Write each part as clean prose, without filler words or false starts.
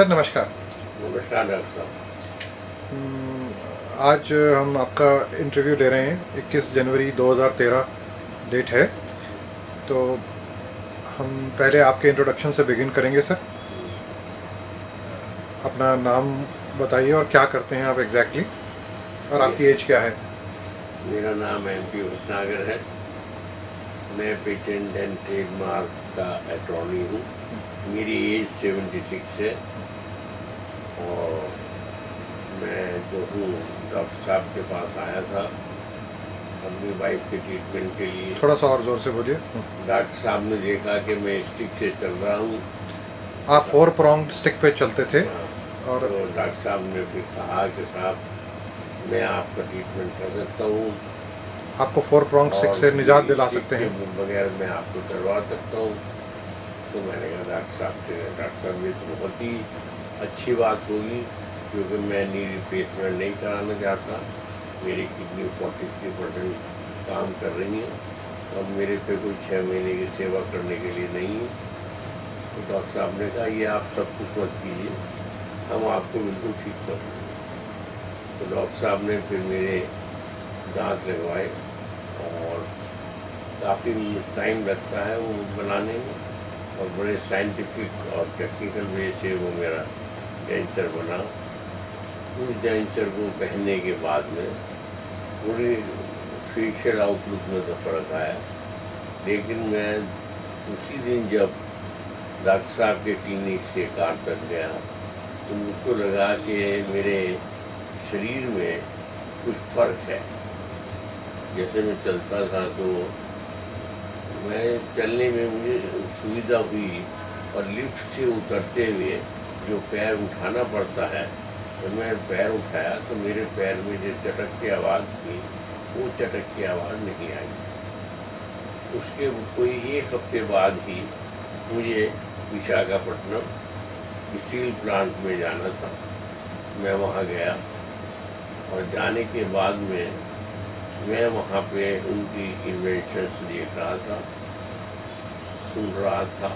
Sir नमस्कार। नमस्कार doctor साहब। आज हम आपका इंटरव्यू ले रहे हैं। 21 जनवरी 2013 डेट है। तो हम पहले आपके इंट्रोडक्शन से बिगिन करेंगे सर। अपना नाम बताइए और क्या करते हैं आप एग्जैक्टली, और आपकी एज क्या है? मेरा नाम MP भटनागर है। मैं पेटेंट एंड ट्रेडमार्क का अटॉर्नी हूँ। मेरी एज 76 है और मैं जो हूँ डॉक्टर साहब के पास आया था अपनी वाइफ के ट्रीटमेंट के लिए। थोड़ा सा और ज़ोर से बोलिए। डॉक्टर साहब ने देखा कि मैं स्टिक से चल रहा हूँ। आप 4 pronged स्टिक पे चलते थे और तो डॉक्टर साहब ने फिर कहा कि साहब मैं आपका ट्रीटमेंट कर सकता हूँ, आपको 4 pronged स्टिक से निजात दिला सकते हैं। बगैर मैं आपको करवा सकता हूँ। तो मैंने कहा डॉक्टर साहब ये तो बहुत ही अच्छी बात होगी, क्योंकि मैं नी रिप्लेसमेंट नहीं कराना चाहता। मेरी किडनी 43% काम कर रही है और मेरे पे कोई 6 महीने की सेवा करने के लिए नहीं है। तो डॉक्टर साहब ने कहा ये आप सब कुछ मत कीजिए, हम आपको बिल्कुल ठीक कर देंगे। तो डॉक्टर साहब ने फिर मेरे दांत लगवाए और काफ़ी टाइम लगता है वो बनाने में, और बड़े साइंटिफिक और टेक्निकल वे से वो मेरा डेंचर बना। उस डेंचर को पहनने के बाद में पूरी फेशियल आउटलुक में तो फर्क आया, लेकिन मैं उसी दिन जब डॉक्टर साहब के क्लिनिक से कार तक गया तो मुझको लगा कि मेरे शरीर में कुछ फर्क है। जैसे मैं चलता था तो मैं चलने में मुझे सुविधा हुई, और लिफ्ट से उतरते हुए जो पैर उठाना पड़ता है, जब मैं पैर उठाया तो मेरे पैर में जो चटक की आवाज़ थी वो चटक की आवाज़ नहीं आई। उसके कोई 1 हफ्ते बाद ही मुझे विशाखापट्टनम स्टील प्लांट में जाना था। मैं वहाँ गया और जाने के बाद में मैं वहाँ पे उनकी इन्वेंशंस देख रहा था, सुन रहा था।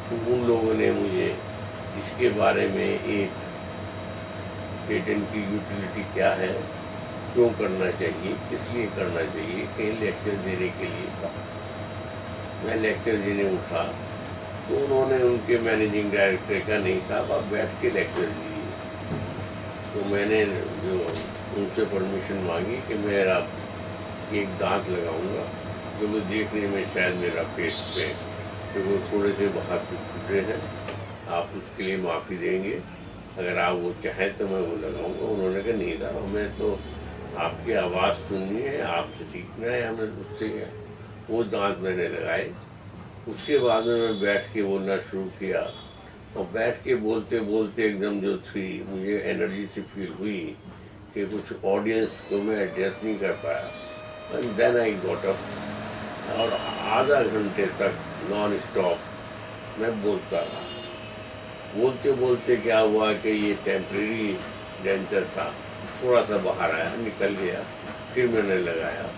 तो उन लोगों ने मुझे इसके बारे में एक पेटेंट की यूटिलिटी क्या है, क्यों करना चाहिए, किस लिए करना चाहिए, कहीं लेक्चर देने के लिए कहा। मैं लेक्चर देने उठा तो उन्होंने उनके मैनेजिंग डायरेक्टर का नहीं था, आप बैठ के लेक्चर दीजिए। तो मैंने जो उनसे परमिशन मांगी कि मेरा एक दांत लगाऊंगा, जो वो देखने में शायद मेरा फेस पे तो वो थोड़े से बाहर टूटे हैं, आप उसके लिए माफ़ी देंगे, अगर आप वो चाहें तो मैं वो लगाऊंगा। उन्होंने कहा नहीं था, हमें तो आपकी आवाज़ सुननी है, आपसे सीखना है, हमें उससे। वो दांत मैंने लगाए। उसके बाद में मैं बैठ के बोलना शुरू किया, और बैठ के बोलते बोलते एकदम जो थी मुझे एनर्जी से फील हुई कि कुछ ऑडियंस को मैं एड्रेस नहीं कर पाया। And then I got up, और आधा घंटे तक नॉन स्टॉप मैं बोलता रहा। बोलते बोलते क्या हुआ कि ये टेम्परेरी डेंचर था, थोड़ा सा बाहर आया, निकल गया, फिर मैंने लगाया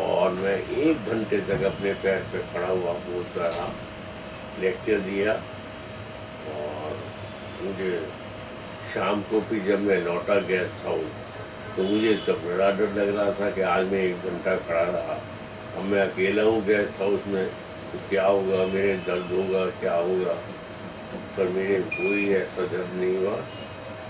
और मैं 1 घंटे तक अपने पैर पे खड़ा हुआ बोलता रहा, लेक्चर दिया। और मुझे शाम को फिर जब मैं लौटा गेस्ट हाउस तो मुझे तब बड़ा डर लग रहा था कि आज मैं 1 घंटा खड़ा रहा, अब मैं अकेला हूँ गेस्ट हाउस में, तो क्या होगा, मेरे दर्द होगा, क्या होगा। पर मेरे कोई ऐसा दर्द नहीं हुआ,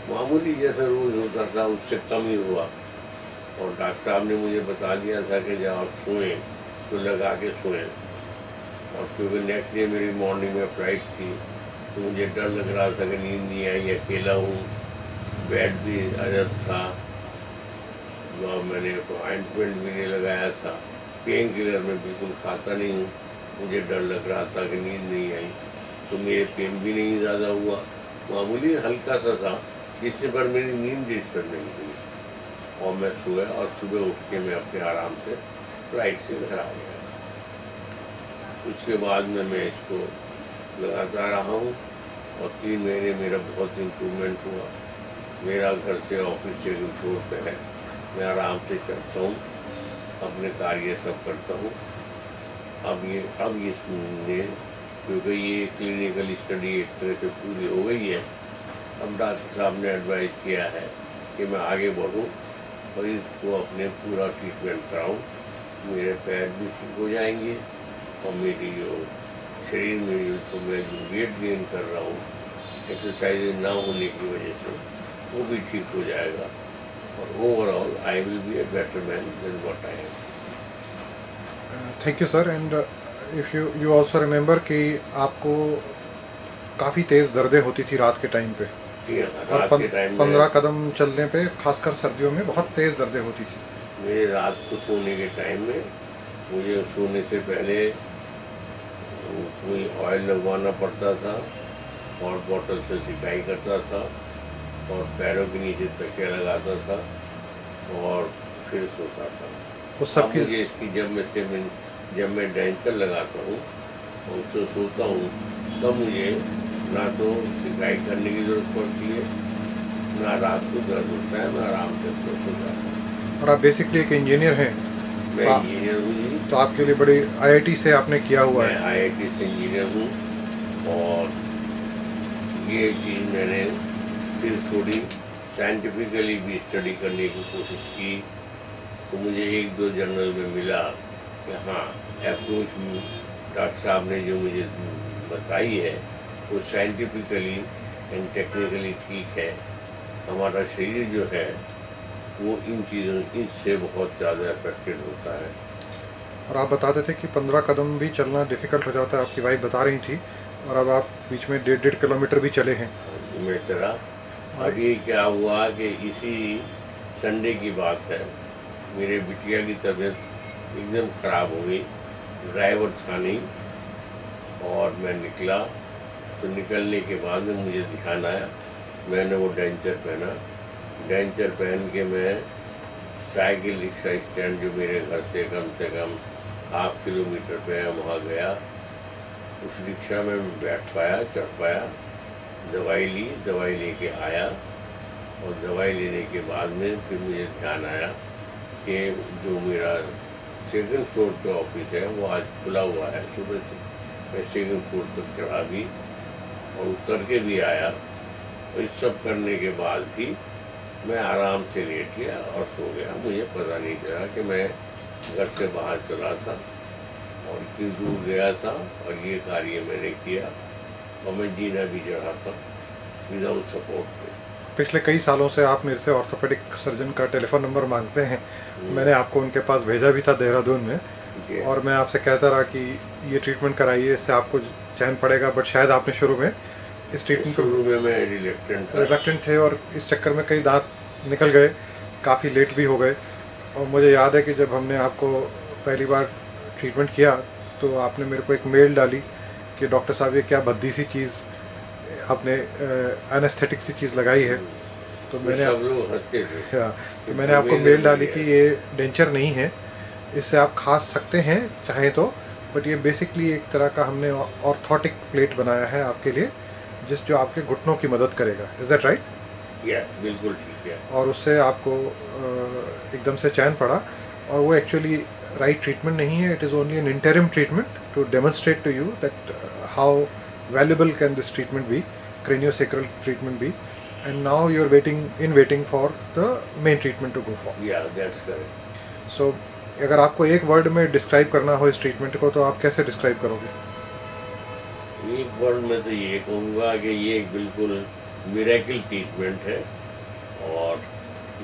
मामूली जैसा रोज़ होता था उससे कम ही हुआ। और डॉक्टर साहब ने मुझे बता दिया था कि जब आप सोएं तो लगा के सोएं। और क्योंकि नेक्स्ट डे मेरी मॉर्निंग में फ्लाइट थी तो मुझे डर लग रहा था कि नींद नहीं आई, अकेला हूँ, बेड भी अजब था, और मैंने तो ऑइंटमेंट भी नहीं लगाया था, पेन किलर में बिल्कुल खाता नहीं हूँ, मुझे डर लग रहा था कि नींद नहीं आई। तो मेरे पेन भी नहीं ज़्यादा हुआ, मामूली हल्का सा था, जिससे पर मेरी नींद डिस्टर्ब नहीं हुई, और मैं सोया और सुबह उठ के मैं अपने आराम से फ्लाइट से घर आ गया। उसके बाद में मैं इसको लगाता रहा हूँ और 3 महीने मेरा बहुत इम्प्रूवमेंट हुआ। मेरा घर से ऑफिस से फ्लोर पे है, मैं आराम से चलता हूँ, अपने कार्य सब करता हूँ। अब ये क्योंकि ये क्लिनिकल स्टडी एक तरह से पूरी हो गई है, अब डॉक्टर साहब ने एडवाइस किया है कि मैं आगे बढ़ूं और इसको अपने पूरा ट्रीटमेंट कराऊं, मेरे पैर भी ठीक हो जाएंगे और मेरी जो शरीर में जो मैं जो वेट गेन कर रहा हूँ एक्सरसाइज ना होने की वजह से वो भी ठीक हो जाएगा और overall I will be a better man than what I am. Thank you sir. And if you also remember कि आपको काफ़ी तेज़ दर्दें होती थी रात के टाइम पे, और रात के टाइम 15 कदम चलने पे खासकर सर्दियों में बहुत तेज़ दर्दें होती थी। मेरे रात को सोने के टाइम में मुझे सोने से पहले कोई ऑयल लगवाना पड़ता था, हॉट बॉटल से सिकाई करता था और पैरों के नीचे तकिया लगाता था और फिर सोता था। उस सब अब की मुझे इसकी जब मैं डेंचर लगाता हूँ और उससे सोता हूँ तब मुझे ना तो सिकाई करने की ज़रूरत पड़ती है, ना रात को दर्द होता है, मैं आराम से सो जाता हूँ। और आप बेसिकली एक इंजीनियर हैं, मैं तो इंजीनियर हूँ जी। तो आपके लिए बड़ी आईआईटी से आपने किया हुआ मैं है। आईआईटी से इंजीनियर हूँ और ये चीज़ मैंने फिर थोड़ी साइंटिफिकली भी स्टडी करने की कोशिश की तो मुझे 1-2 जर्नल में मिला कि हाँ अप्रोच डॉक्टर साहब ने जो मुझे बताई है वो साइंटिफिकली एंड टेक्निकली ठीक है। हमारा शरीर जो है वो इन चीज़ों इससे बहुत ज़्यादा अफेक्टेड होता है। और आप बताते थे कि 15 कदम भी चलना डिफ़िकल्ट हो जाता है, आपकी वाइफ बता रही थी, और अब आप बीच में 1.5 किलोमीटर भी चले हैं। मेरी तरह अभी क्या हुआ कि इसी संडे की बात है, मेरे बिटिया की तबीयत एकदम ख़राब हो गई, ड्राइवर था नहीं और मैं निकला तो निकलने के बाद में मुझे ध्यान आया, मैंने वो डेंचर पहना। डेंचर पहन के मैं साइकिल रिक्शा स्टैंड जो मेरे घर से कम 1/2 किलोमीटर पे है वहाँ गया। उस रिक्शा में मैं बैठ पाया, चढ़ पाया, दवाई ली, दवाई लेके आया और दवाई लेने के बाद में फिर मुझे ध्यान आया कि जो मेरा 2nd फ्लोर पे ऑफिस है वो आज खुला हुआ है। सुबह से मैं 2nd फ्लोर तक चढ़ा भी और उतर के भी आया और इस सब करने के बाद भी मैं आराम से लेट गया और सो गया। मुझे पता नहीं चला कि मैं घर से बाहर चला था और इतनी दूर गया था और ये कार्य मैंने किया और मैं जीना भी चढ़ा था विदाउट सपोर्ट के। पिछले कई सालों से आप मेरे से ऑर्थोपेडिक सर्जन का टेलीफोन नंबर मांगते हैं। मैंने आपको उनके पास भेजा भी था देहरादून में, और मैं आपसे कहता रहा कि ये ट्रीटमेंट कराइए, इससे आपको चैन पड़ेगा, बट शायद आपने शुरू में इस ट्रीटमेंट को शुरू में मैं रिलेक्टेंट थे और इस चक्कर में कई दांत निकल गए, काफ़ी लेट भी हो गए। और मुझे याद है कि जब हमने आपको पहली बार ट्रीटमेंट किया तो आपने मेरे को एक मेल डाली कि डॉक्टर साहब ये क्या भद्दी सी चीज़ आपने एनेस्थेटिक सी चीज़ लगाई है। तो मैंने सब लोग हंसते थे। तो मैंने आपको मेल डाली कि ये डेंचर नहीं है, इससे आप खा सकते हैं चाहे तो, बट ये बेसिकली एक तरह का हमने ऑर्थोटिक प्लेट बनाया है आपके लिए, जो आपके घुटनों की मदद करेगा। Is that right? बिल्कुल ठीक है। और उससे आपको एकदम से चैन पड़ा, और वो एक्चुअली राइट ट्रीटमेंट नहीं है, it is only an interim treatment to demonstrate to you that how valuable can this treatment be, craniosacral treatment be, and now you're waiting for the main treatment to go for. That's correct. So अगर आपको एक word में describe करना हो इस treatment को तो आप कैसे डिस्क्राइब करोगे? एक वर्ड में तो ये कहूँगा कि ये एक बिल्कुल मिरेकल ट्रीटमेंट है और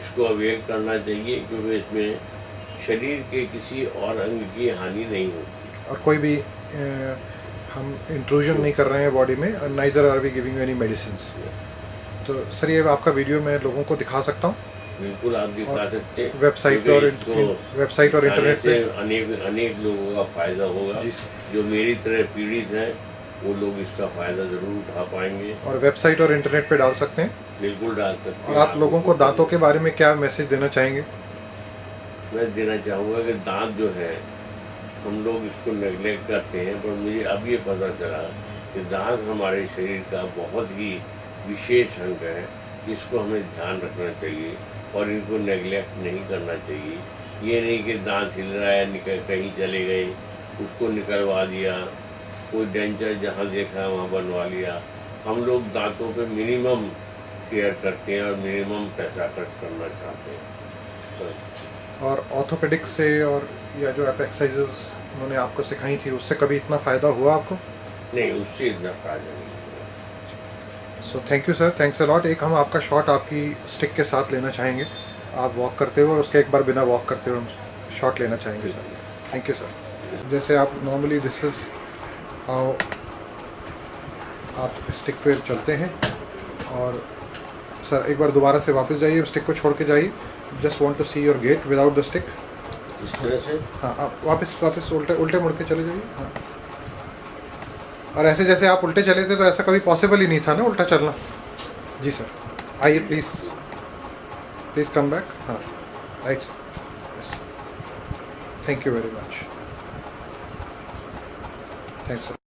इसको अवेल करना चाहिए क्योंकि इसमें शरीर के किसी और अंग की हानि नहीं होती और कोई भी हम इंट्रूजन नहीं कर रहे हैं बॉडी में, और neither are we giving any medicine. तो सर ये आपका वीडियो मैं लोगों को दिखा सकता हूँ? बिल्कुल आप दिखा सकते हैं। वेबसाइट और इंटरनेट पे अनेक लोगों का फ़ायदा होगा। जी सर। जो मेरी तरह पीड़ित हैं वो लोग इसका फ़ायदा ज़रूर उठा पाएंगे। और वेबसाइट और इंटरनेट पे डाल सकते हैं? बिल्कुल डाल सकते हैं। और आप लोगों को दांतों के बारे में क्या मैसेज देना चाहेंगे? मैं देना चाहूँगा कि दांत जो है हम लोग इसको नेगलेक्ट करते हैं, पर मुझे अब ये पता चला कि दांत हमारे शरीर का बहुत ही विशेष अंग है जिसको हमें ध्यान रखना चाहिए और इनको नेगलेक्ट नहीं करना चाहिए। ये नहीं कि दांत हिल रहा है निकल कहीं चले गए उसको निकलवा दिया, कोई डेंचर जहाँ देखा वहाँ बनवा लिया। हम लोग दांतों पे मिनिमम केयर करते हैं और मिनिमम पैसा खर्च करना चाहते हैं। तो और ऑर्थोपेडिक्स से और या जो आप एक्सरसाइजेज उन्होंने आपको सिखाई थी उससे कभी इतना फ़ायदा हुआ आपको? नहीं, उससे इतना फायदा नहीं हुआ। So thank you sir, thanks a lot. एक हम आपका शॉट आपकी स्टिक के साथ लेना चाहेंगे, आप वॉक करते हुए और उसके एक बार बिना वॉक करते हुए हम शॉट लेना चाहेंगे सर। Thank you sir. जैसे आप नॉर्मली दिस इज़ हाउ आप स्टिक पे चलते हैं, और सर एक बार दोबारा से वापस जाइए, स्टिक को छोड़ के जाइए। Just want to see your gait without the stick. इस तरह से हाँ, आप वापस उल्टे उल्टे मुड़ के चले जाइए। हाँ, और ऐसे जैसे आप उल्टे चले थे तो ऐसा कभी पॉसिबल ही नहीं था ना उल्टा चलना। जी सर, आइए प्लीज़, प्लीज़ कम बैक। हाँ, right sir, yes, thank you very much, thanks sir.